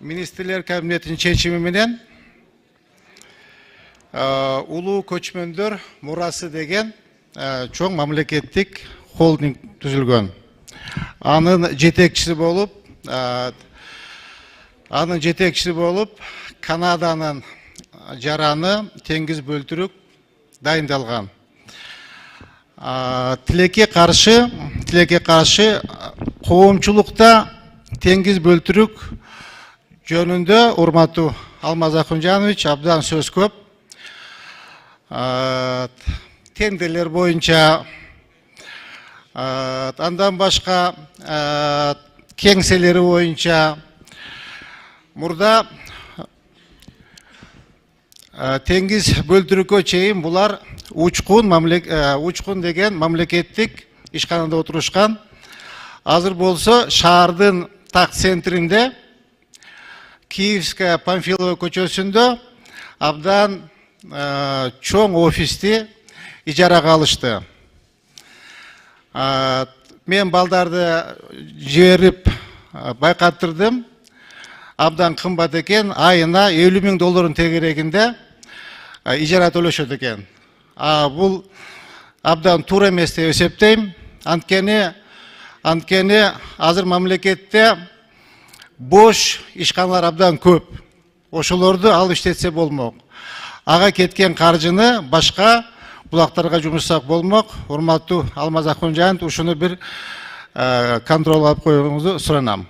Ministrler Kabinetinin çeçimi menен Улуу көчмөндөр мурасы деген чоң мамлекеттик холдинг түзүлгөн. Анын жетекчиси болуп, Канаданын жараны теңиз бөлтүрүк дайындалган. Тилекке каршы коомчулукта теңиз бөлтүрүк жөнүндө урматтуу Алмаз Акунжанович абдан сөз көп. Тендерлер боюнча андан башка кеңселери боюнча мурда теңиз бөлтүрүккө чейин булар учкун деген мамлекеттик ишканада отурушкан. Азыр болсо шаардын так центринде Киевская Памфилова көчөсүндө абдан чоң офисти ижарага алышты. Мен балдарды жиберип байкаттырдым. Абдан кымбат экен, айына $50,000 тегерегинде ижара төлөшөт экен. Бул абдан туура эмес деп эсептейм. Анткени азыр мамлекетте бош ишканалар абдан көп. Ошолорду алып иштетсе болмок. Ага кеткен каржыны башка булактарга жумшасак болмок. Урматтуу Алмаз Акунжанов, ушуну бир контролго алып коюңузду суранам.